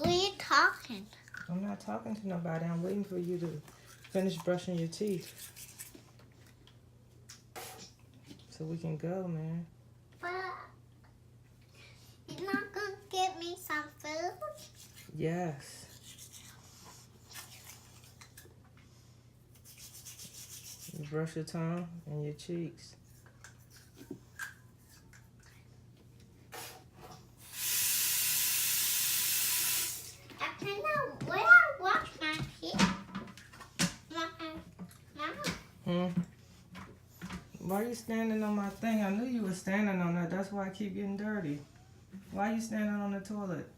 Were you talking? I'm not talking to nobody. I'm waiting for you to finish brushing your teeth. So we can go, man. But you're not going to get me some food? Yes. You brush your tongue and your cheeks. Where I wash my teeth? Why are you standing on my thing? I knew you were standing on that. That's why I keep getting dirty. Why are you standing on the toilet?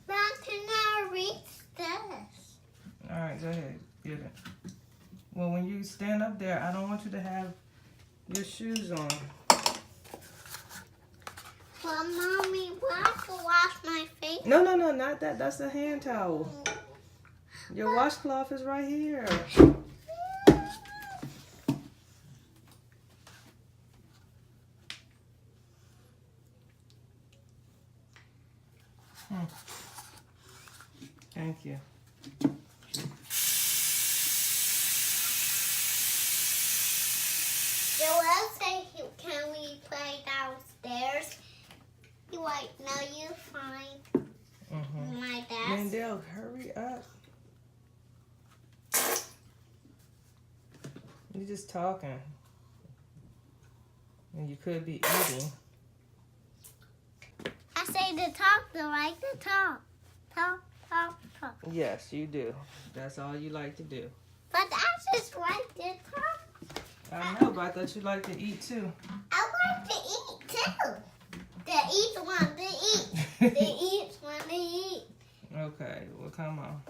But I cannot reach this. All right, go ahead. Get it. Well, when you stand up there, I don't want you to have your shoes on. Well, Mommy, will I have to wash my face? No, not that. That's a hand towel. Your washcloth is right here. Thank you. Joel said, can we play downstairs? You're like, no, you're fine. My desk. Mandel, hurry up. You're just talking. And you could be eating. I say to talk, to like to talk. Talk. Yes, you do. That's all you like to do. But I just like to talk. I know, but I thought you like to eat too. I like to eat too. The eat one to eat. The eat one to eat. Okay, well, come on.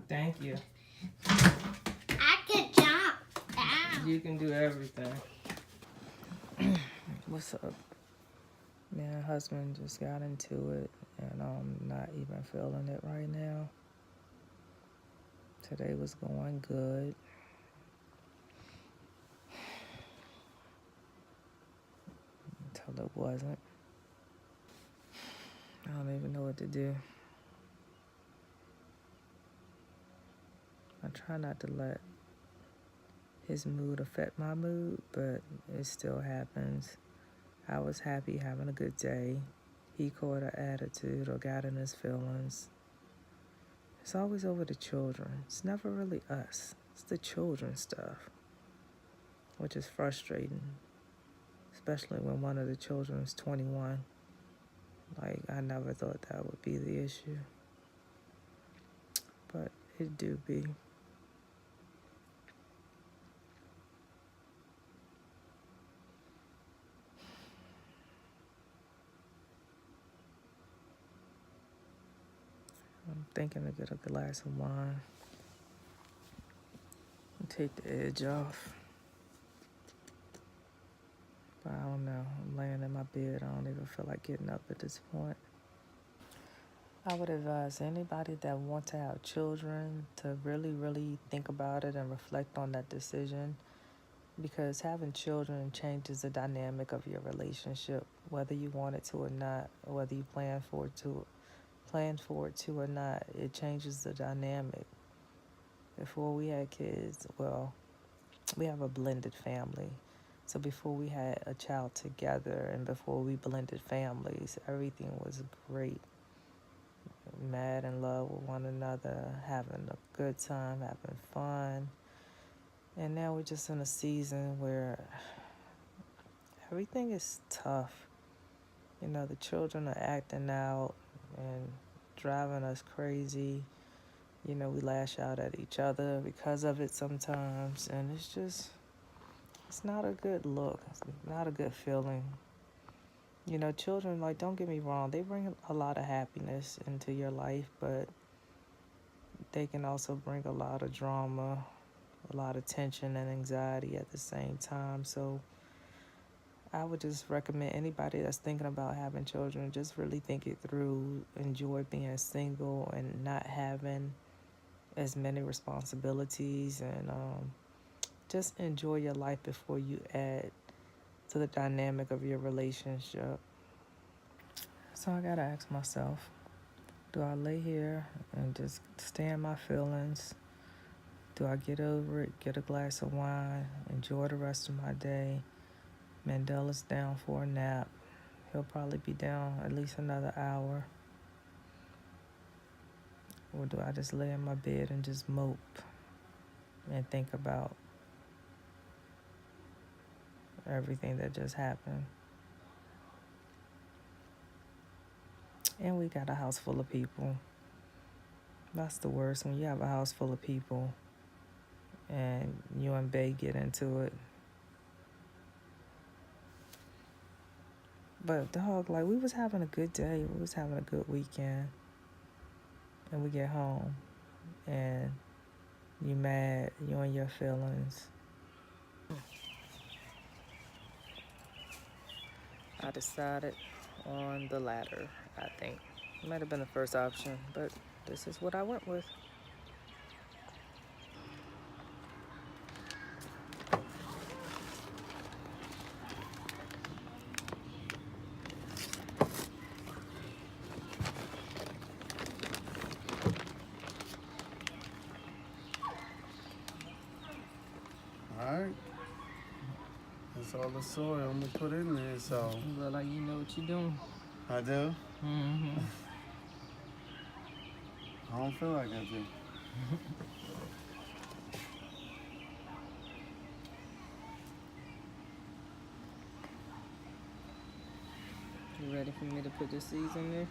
Thank you. I can jump down. You can do everything. What's up? Man, husband just got into it, and I'm not even feeling it right now. Today was going good. Until it wasn't. I don't even know what to do. I try not to let his mood affect my mood, but it still happens. I was happy, having a good day. He caught an attitude or got in his feelings. It's always over the children. It's never really us. It's the children stuff, which is frustrating, especially when one of the children is 21. Like, I never thought that would be the issue, but it do be. I'm thinking to get a glass of wine and take the edge off. But I don't know. I'm laying in my bed. I don't even feel like getting up at this point. I would advise anybody that wants to have children to really, really think about it and reflect on that decision, because having children changes the dynamic of your relationship, whether you want it to or not, or whether you plan for it to or not. It changes the dynamic. Before we had kids, well, we have a blended family. So before we had a child together and before we blended families, everything was great. Mad in love with one another, having a good time, having fun. And now we're just in a season where everything is tough. You know, the children are acting out and driving us crazy. You know, we lash out at each other because of it sometimes, and it's not a good look. It's not a good feeling. You know, children, like, don't get me wrong, they bring a lot of happiness into your life, but they can also bring a lot of drama, a lot of tension and anxiety at the same time. So I would just recommend anybody that's thinking about having children, just really think it through, enjoy being single and not having as many responsibilities, and just enjoy your life before you add to the dynamic of your relationship. So I gotta ask myself, do I lay here and just stay in my feelings? Do I get over it, get a glass of wine, enjoy the rest of my day? Mandela's down for a nap. He'll probably be down at least another hour. Or do I just lay in my bed and just mope and think about everything that just happened? And we got a house full of people. That's the worst, when you have a house full of people and you and Bae get into it. But dog, like, we was having a good day. We was having a good weekend. And we get home and you mad, you in your feelings. I decided on the latter, I think. It might have been the first option, but this is what I went with. Alright. That's all the soil I'm gonna put in there, so. You look like you know what you're doing. I do? Mm-hmm. I don't feel like I do. You ready for me to put the seeds in there?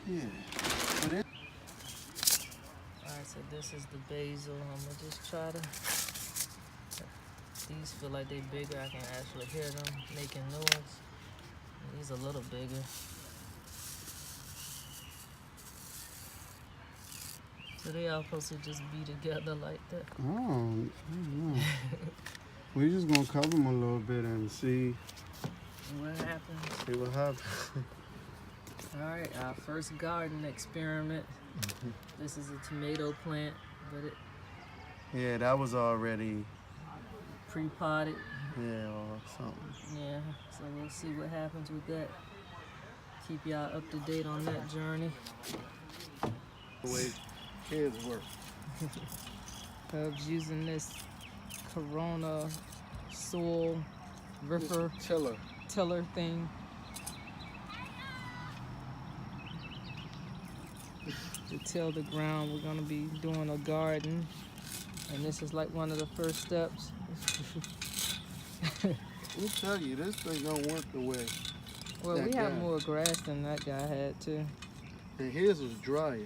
Yeah. Put it. Alright, so this is the basil. I'm gonna just try to. These feel like they're bigger. I can actually hear them making noise. These a little bigger. So they all supposed to just be together like that. Oh, I don't know. We're just gonna cover them a little bit and see What happens? what happens. Alright, our first garden experiment. This is a tomato plant, but it Yeah, that was already, pre-potted. yeah, or something. Yeah, so we'll see what happens with that. Keep y'all up to date on that journey. The way kids work. Hub's using this Corona soil ripper tiller thing to till the ground. We're gonna be doing a garden, and this is like one of the first steps. Let me tell you, this thing don't work the way. Well, That we have guy. more grass than that guy had too. And his was drier.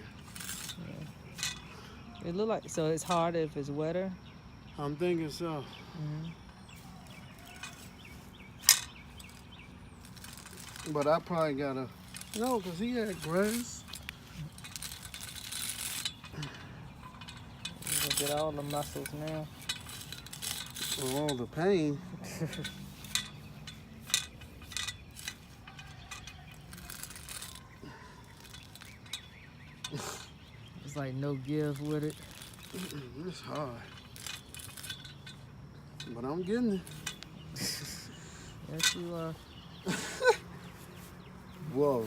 It look like, so it's harder if it's wetter. I'm thinking so. Mm-hmm. But I probably gotta, no, because he had grass. You're gonna get all the muscles now. All the pain. It's like no give with it. It's hard. But I'm getting it. Yes, you are. Whoa.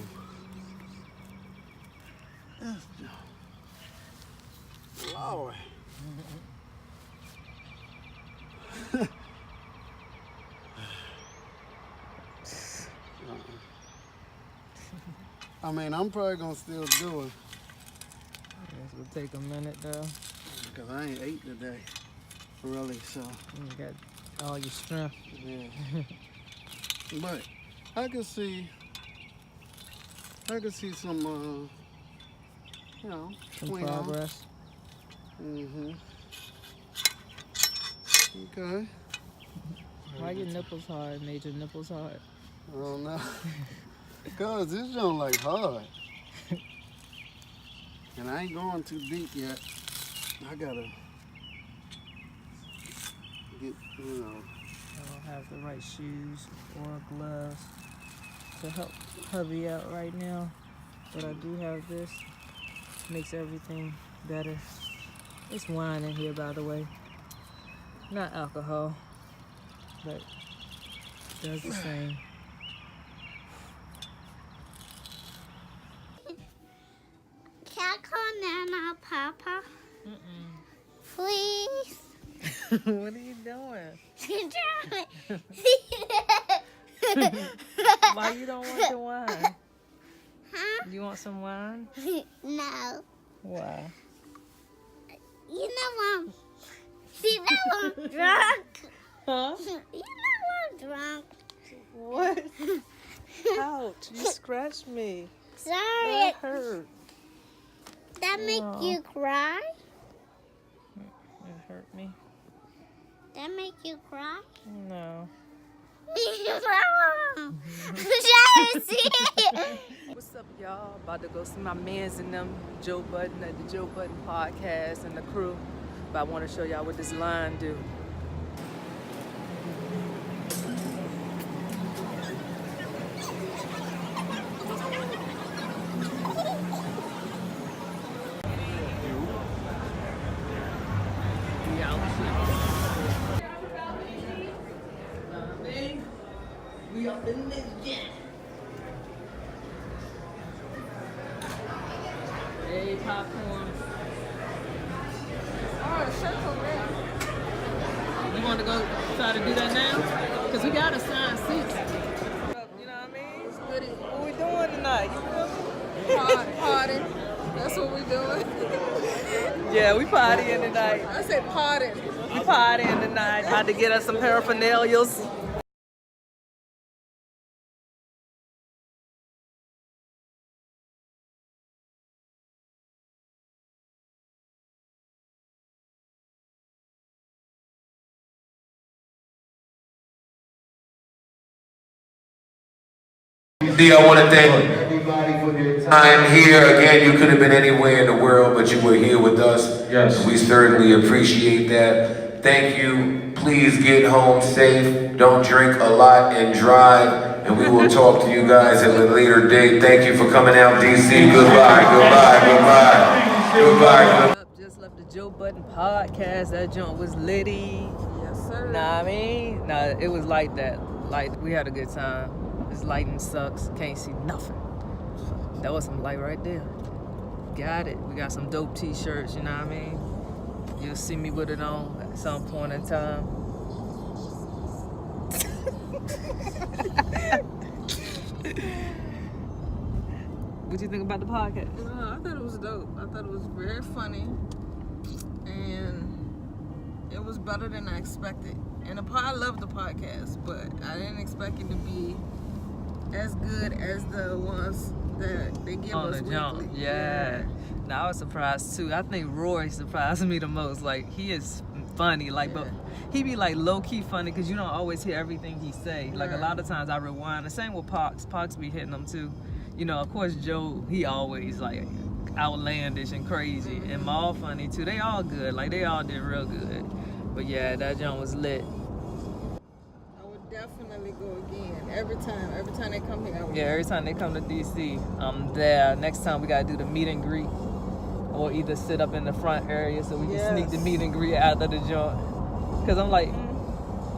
That's Lord. I mean, I'm probably gonna still do it It's gonna take a minute though. because I ain't ate today, really. So You got all your strength. yeah. But I can see some, you know, Some swing on. progress. Mhm. Okay. Why your nipples hard? Made your nipples hard? I don't know. Cause this don't like hard. And I ain't going too deep yet. I gotta get, you know. I don't have the right shoes or gloves to help hubby out right now. But I do have this. Makes everything better. It's wine in here, by the way. Not alcohol, but does the same. Can I call Nana Papa? Please? What are you doing? Why you don't want the wine? Huh? You want some wine? No. Why? You know I'm drunk. Huh? You know I'm drunk. What? Ouch, you scratched me. Sorry. That hurt. That make you cry? It hurt me. That make you cry? No. What's up, y'all? About to go see my mans and them, Joe Budden at the Joe Budden podcast and the crew. But I want to show y'all what this line do. We up in this jet. Hey, popcorn. Oh, the circle red. You want to go try to do that now? Because we got assigned seats. You know what I mean? It's goody. What we doing tonight? You feel me? Party. That's what we doing. Yeah, we partying tonight. I said party. We partying tonight. About to get us some paraphernalias. I want to thank everybody for their time here. Again, you could have been anywhere in the world, but you were here with us. Yes. We certainly appreciate that. Thank you. Please get home safe. Don't drink a lot and drive. And we will talk to you guys at a later date. Thank you for coming out, DC. Goodbye, goodbye, goodbye. Goodbye. Just left the Joe Budden podcast. That joint was litty. Yes, sir. Nah, I mean, nah, it was like that. Like, we had a good time. This lighting sucks. Can't see nothing. That was some light right there. Got it. We got some dope t-shirts, you know what I mean? You'll see me with it on at some point in time. What you think about the podcast? I thought it was dope. I thought it was very funny. And it was better than I expected. And I love the podcast, but I didn't expect it to be as good as the ones that they give On us the weekly. jump, yeah. Now I was surprised too. I think Roy surprised me the most. Like, he is funny, like, but he be like low key funny because you don't always hear everything he say. Like, a lot of times I rewind. The same with Pox. Pox be hitting them too. You know, of course Joe, he always like outlandish and crazy, and Maul funny too. They all good. Like, they all did real good. But yeah, that jump was lit. I would definitely go again. Every time they come here, I would. Yeah, every time they come to DC, I'm there. Next time we gotta do the meet and greet, or either sit up in the front area so we can sneak the meet and greet out of the joint. Cause I'm like,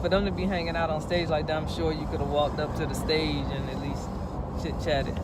for them to be hanging out on stage like that, I'm sure you could have walked up to the stage and at least chit chatted.